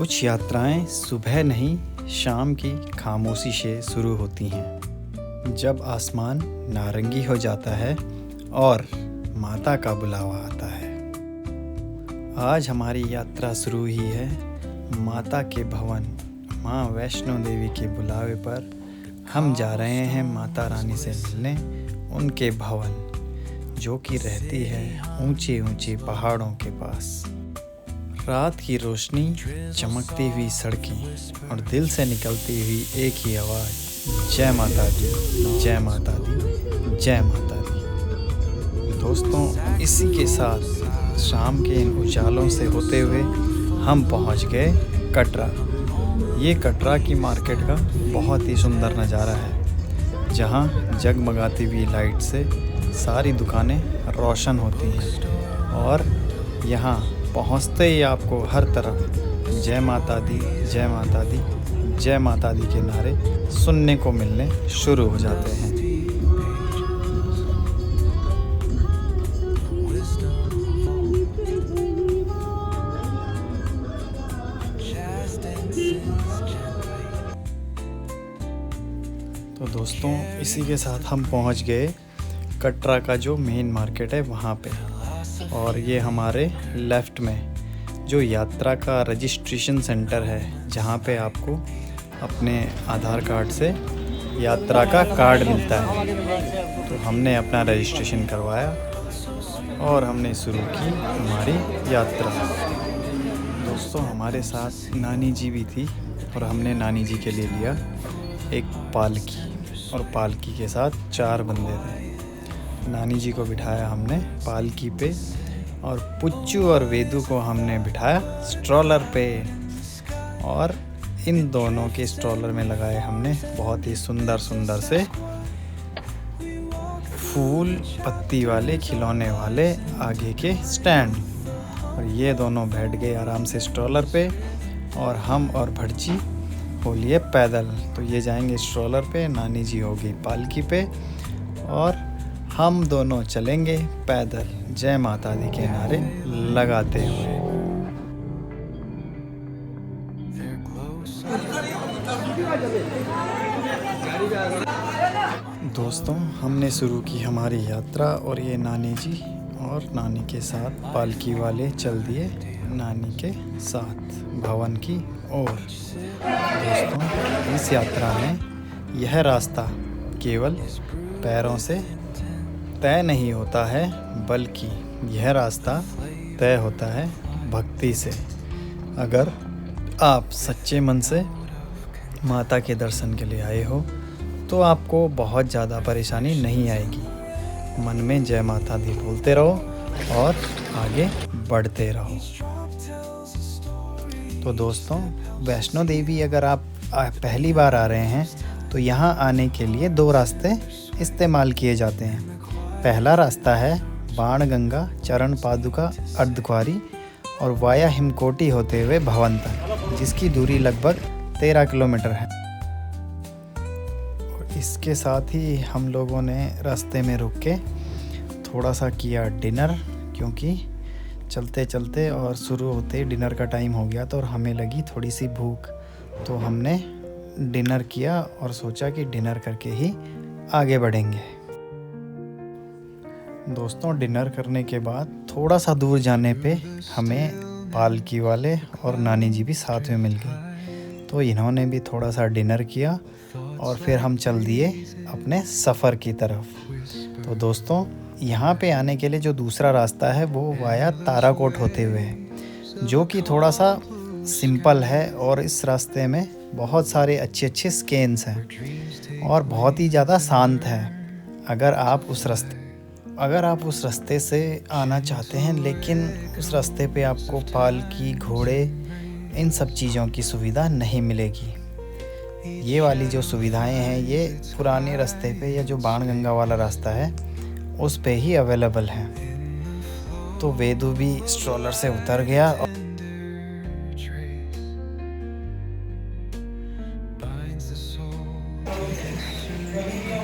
कुछ यात्राएं सुबह नहीं शाम की खामोशी से शुरू होती हैं, जब आसमान नारंगी हो जाता है और माता का बुलावा आता है। आज हमारी यात्रा शुरू हुई है माता के भवन माँ वैष्णो देवी के बुलावे पर। हम जा रहे हैं माता रानी से मिलने उनके भवन, जो कि रहती है ऊंचे ऊंचे पहाड़ों के पास। रात की रोशनी, चमकती हुई सड़कें और दिल से निकलती हुई एक ही आवाज़, जय माता दी, जय माता दी, जय माता दी। दोस्तों, इसी के साथ शाम के इन उजालों से होते हुए हम पहुंच गए कटरा। ये कटरा की मार्केट का बहुत ही सुंदर नज़ारा है, जहां जगमगाती हुई लाइट से सारी दुकानें रोशन होती हैं और यहाँ पहुँचते ही आपको हर तरफ जय माता दी, जय माता दी, जय माता दी के नारे सुनने को मिलने शुरू हो जाते हैं। तो दोस्तों, इसी के साथ हम पहुंच गए कटरा का जो मेन मार्केट है वहाँ पे। और ये हमारे लेफ़्ट में जो यात्रा का रजिस्ट्रेशन सेंटर है, जहाँ पे आपको अपने आधार कार्ड से यात्रा का कार्ड मिलता है। तो हमने अपना रजिस्ट्रेशन करवाया और हमने शुरू की हमारी यात्रा। दोस्तों, हमारे साथ नानी जी भी थी और हमने नानी जी के लिए लिया एक पालकी, और पालकी के साथ 4 बंदे थे। नानी जी को बिठाया हमने पालकी पे और पुच्चू और वेदू को हमने बिठाया स्ट्रॉलर पे, और इन दोनों के स्ट्रॉलर में लगाए हमने बहुत ही सुंदर सुंदर से फूल पत्ती वाले खिलौने वाले आगे के स्टैंड। और ये दोनों बैठ गए आराम से स्ट्रॉलर पे और हम और भटजी हो लिए पैदल। तो ये जाएंगे स्ट्रॉलर पे, नानी जी होगी पालकी पे और हम दोनों चलेंगे पैदल जय माता दी के नारे लगाते हुए। दोस्तों, हमने शुरू की हमारी यात्रा और ये नानी जी और नानी के साथ पालकी वाले चल दिए नानी के साथ भवन की ओर। दोस्तों, इस यात्रा में यह रास्ता केवल पैरों से तय नहीं होता है, बल्कि यह रास्ता तय होता है भक्ति से। अगर आप सच्चे मन से माता के दर्शन के लिए आए हो तो आपको बहुत ज़्यादा परेशानी नहीं आएगी। मन में जय माता दी बोलते रहो और आगे बढ़ते रहो। तो दोस्तों, वैष्णो देवी अगर आप पहली बार आ रहे हैं तो यहाँ आने के लिए 2 रास्ते इस्तेमाल किए जाते हैं। पहला रास्ता है बाणगंगा, चरण पादुका, अर्धकुंवारी और वाया हिमकोटी होते हुए भवन तक, जिसकी दूरी लगभग 13 किलोमीटर है। और इसके साथ ही हम लोगों ने रास्ते में रुक के थोड़ा सा किया डिनर, क्योंकि चलते चलते और शुरू होते डिनर का टाइम हो गया, तो और हमें लगी थोड़ी सी भूख। तो हमने डिनर किया और सोचा कि डिनर करके ही आगे बढ़ेंगे। दोस्तों, डिनर करने के बाद थोड़ा सा दूर जाने पे हमें पालकी वाले और नानी जी भी साथ में मिल गए। तो इन्होंने भी थोड़ा सा डिनर किया और फिर हम चल दिए अपने सफ़र की तरफ। तो दोस्तों, यहाँ पे आने के लिए जो दूसरा रास्ता है वो वाया ताराकोट होते हुए है, जो कि थोड़ा सा सिंपल है। और इस रास्ते में बहुत सारे अच्छे अच्छे स्केन्स हैं और बहुत ही ज़्यादा शांत है। अगर आप उस रास्ते से आना चाहते हैं, लेकिन उस रास्ते पे आपको पालकी, घोड़े, इन सब चीज़ों की सुविधा नहीं मिलेगी। ये वाली जो सुविधाएं हैं ये पुराने रास्ते पे या जो बाणगंगा वाला रास्ता है उस पे ही अवेलेबल हैं। तो वेदू भी स्ट्रॉलर से उतर गया।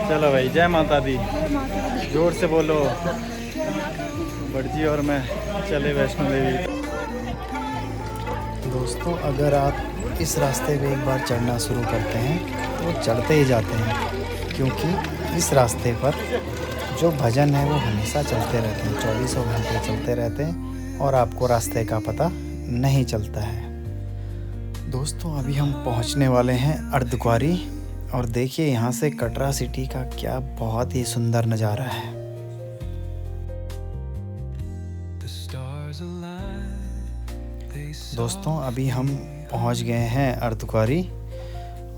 चलो भाई, जय माता दी, जोर से बोलो। बड़जी और मैं चले वैष्णो देवी। दोस्तों, अगर आप इस रास्ते पे एक बार चढ़ना शुरू करते हैं तो चढ़ते ही जाते हैं, क्योंकि इस रास्ते पर जो भजन है वो हमेशा चलते रहते हैं, चौबीसों घंटे चलते रहते हैं और आपको रास्ते का पता नहीं चलता है। दोस्तों, अभी हम पहुंचने वाले हैं अर्धकुंवारी और देखिए यहाँ से कटरा सिटी का क्या बहुत ही सुंदर नज़ारा है। दोस्तों, अभी हम पहुंच गए हैं अर्धकुंवारी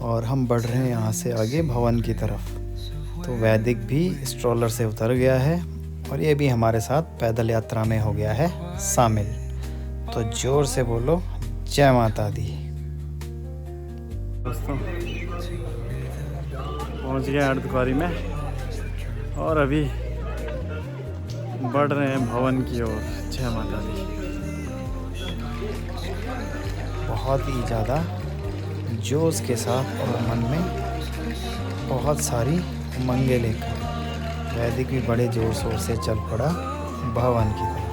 और हम बढ़ रहे हैं यहाँ से आगे भवन की तरफ। तो वैदिक भी स्ट्रॉलर से उतर गया है और ये भी हमारे साथ पैदल यात्रा में हो गया है शामिल। तो जोर से बोलो जय माता दी। दोस्तों, पहुंच गए अर्धकुंवारी में और अभी बढ़ रहे हैं भवन की ओर। जय माता दी। बहुत ही ज़्यादा जोश के साथ और मन में बहुत सारी उमंगें लेकर वैदिक भी बड़े जोर शोर से चल पड़ा भवन की तरफ।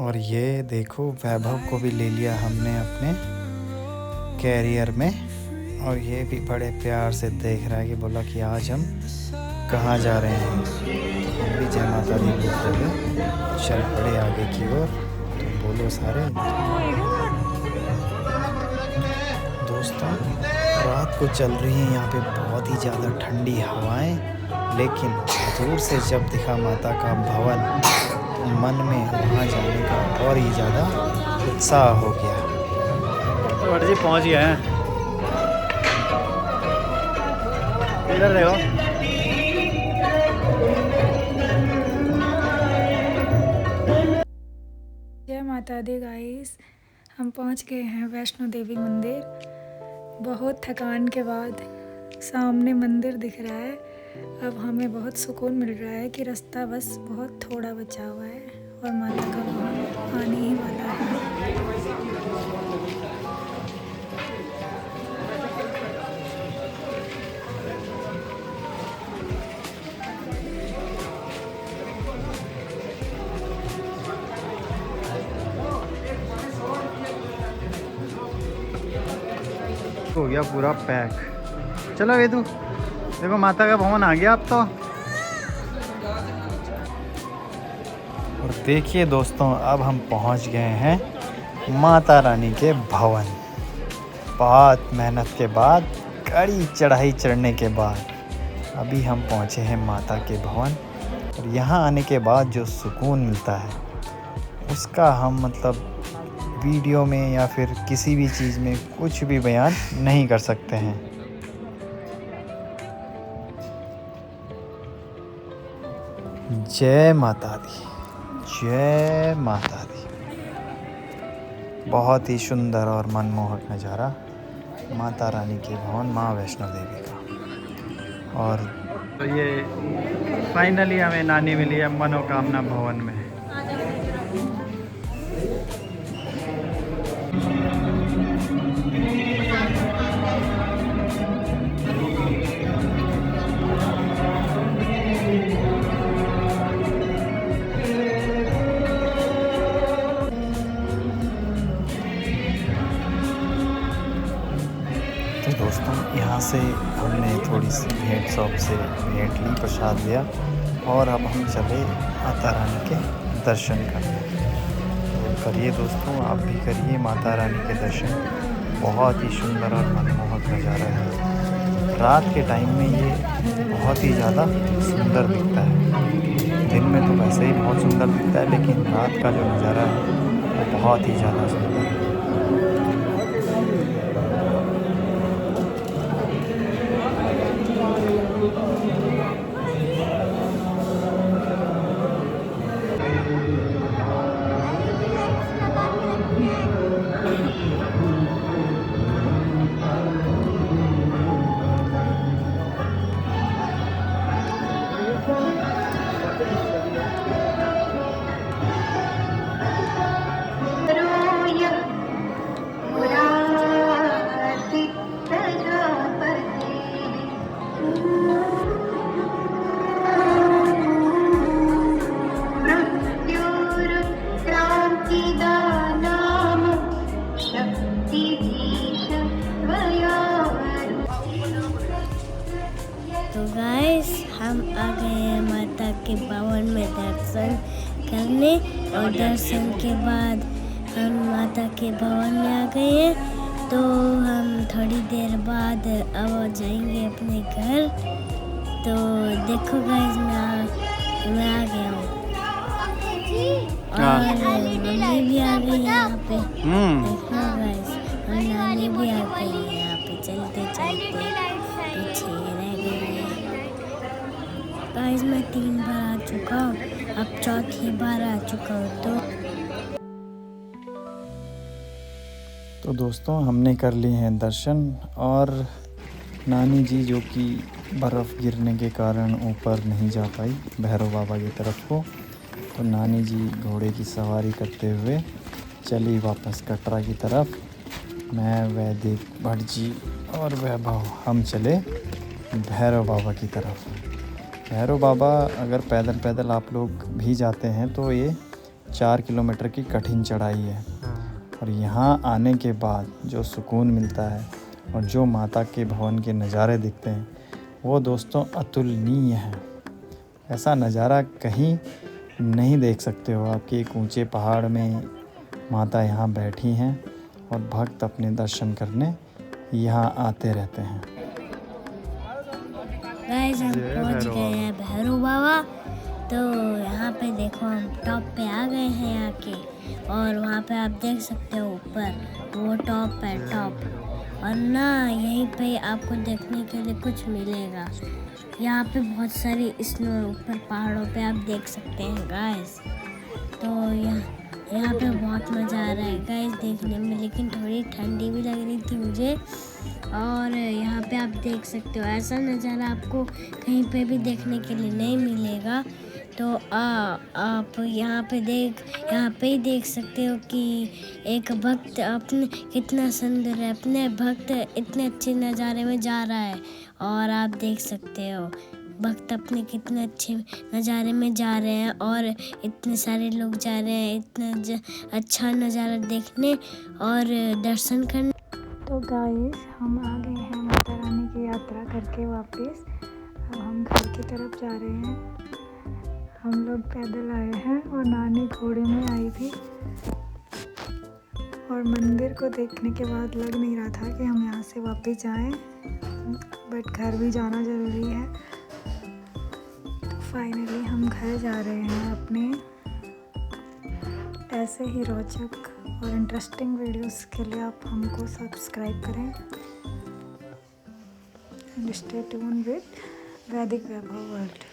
और ये देखो, वैभव को भी ले लिया हमने अपने कैरियर में और ये भी बड़े प्यार से देख रहा है कि बोला कि आज हम कहाँ जा रहे हैं। तो हम भी जय माता दी बोलते हुए चल पड़े आगे की ओर। तो बोलो सारे। दोस्तों, रात को चल रही है यहाँ पे बहुत ही ज़्यादा ठंडी हवाएं, लेकिन दूर से जब दिखा माता का भवन मन में वहाँ जाने का और ही ज़्यादा उत्साह हो गया। तो जी पहुँच गए हैं। इधर देखो। जय माता दी गाइस, हम पहुँच गए हैं वैष्णो देवी मंदिर। बहुत थकान के बाद सामने मंदिर दिख रहा है। अब हमें बहुत सुकून मिल रहा है कि रास्ता बस बहुत थोड़ा बचा हुआ है और माता का भवन आने ही वाला है। हो गया पूरा पैक। चलो वेदू, देखो माता का भवन आ गया अब तो। और देखिए दोस्तों, अब हम पहुंच गए हैं माता रानी के भवन। बहुत मेहनत के बाद, कड़ी चढ़ाई चढ़ने के बाद अभी हम पहुंचे हैं माता के भवन। और यहाँ आने के बाद जो सुकून मिलता है उसका हम वीडियो में या फिर किसी भी चीज़ में कुछ भी बयान नहीं कर सकते हैं। जय माता दी, जय माता दी। बहुत ही सुंदर और मनमोहक नज़ारा माता रानी के भवन माँ वैष्णो देवी का। और तो ये फाइनली हमें नानी मिली है मनोकामना भवन में। तो दोस्तों, यहाँ से हमने थोड़ी सी भेंट शॉप से भेंट ली, प्रसाद लिया और अब हम चले माता रानी के दर्शन करने। तो करिए दोस्तों, आप भी करिए माता रानी के दर्शन। बहुत ही सुंदर और मनमोहक नज़ारा है। रात के टाइम में ये बहुत ही ज़्यादा सुंदर दिखता है। दिन में तो वैसे ही बहुत सुंदर दिखता है, लेकिन रात का जो नज़ारा है वो बहुत ही ज़्यादा सुंदर है। हम आ गए हैं माता के भवन में दर्शन करने और दर्शन के बाद हम माता के भवन में आ गए हैं। तो हम थोड़ी देर बाद अब जाएंगे अपने घर। तो देखो गाइस मैं आ गया हूँ और मम्मी भी आ गई है यहाँ पे। देखो गाइस और नानी भी आ गई है यहाँ पे। चलते चलते पीछे रह गई है। गाइस मैं 3 बार आ चुका हूँ, अब 4थी बार आ चुका हूँ। तो दोस्तों हमने कर लिए हैं दर्शन और नानी जी जो कि बर्फ़ गिरने के कारण ऊपर नहीं जा पाई भैरव बाबा की तरफ को, तो नानी जी घोड़े की सवारी करते हुए चली वापस कटरा की तरफ। मैं वैदिक भट्ट जी और वैभव हम चले भैरव बाबा की तरफ। भैरव बाबा अगर पैदल आप लोग भी जाते हैं तो ये 4 किलोमीटर की कठिन चढ़ाई है और यहाँ आने के बाद जो सुकून मिलता है और जो माता के भवन के नज़ारे दिखते हैं वो दोस्तों अतुलनीय है। ऐसा नज़ारा कहीं नहीं देख सकते हो आप कि एक ऊंचे पहाड़ में माता यहाँ बैठी हैं और भक्त अपने दर्शन करने यहाँ आते रहते हैं। गाइस हम पहुँच गए हैं भैरव बाबा। तो यहाँ पे देखो हम टॉप पे आ गए हैं यहाँ के, और वहाँ पे आप देख सकते हो ऊपर वो टॉप है टॉप। और ना यहीं पे आपको देखने के लिए कुछ मिलेगा। यहाँ पे बहुत सारी स्नो ऊपर पहाड़ों पे आप देख सकते हैं गाइस। तो यहाँ पे बहुत मज़ा आ रहा है गाइस देखने में, लेकिन थोड़ी ठंडी भी लग रही थी मुझे। और यहाँ पे आप देख सकते हो ऐसा नज़ारा आपको कहीं पे भी देखने के लिए नहीं मिलेगा। तो आप यहाँ पे ही देख सकते हो कि एक भक्त अपने कितना सुंदर है, अपने भक्त इतने अच्छे नज़ारे में जा रहा है। और आप देख सकते हो भक्त अपने कितने अच्छे नज़ारे में जा रहे हैं और इतने सारे लोग जा रहे हैं इतना अच्छा नज़ारा देखने और दर्शन करने। तो गाइस हम आ गए हैं माता रानी की यात्रा करके वापस। अब हम घर की तरफ जा रहे हैं। हम लोग पैदल आए हैं और नानी घोड़े में आई थी। और मंदिर को देखने के बाद लग नहीं रहा था कि हम यहाँ से वापस जाएं, बट घर भी जाना ज़रूरी है। तो फाइनली हम घर जा रहे हैं अपने। ऐसे ही रोचक और इंटरेस्टिंग वीडियोस के लिए आप हमको सब्सक्राइब करें एंड स्टे ट्यून्ड विद वैदिक वैभव वर्ल्ड।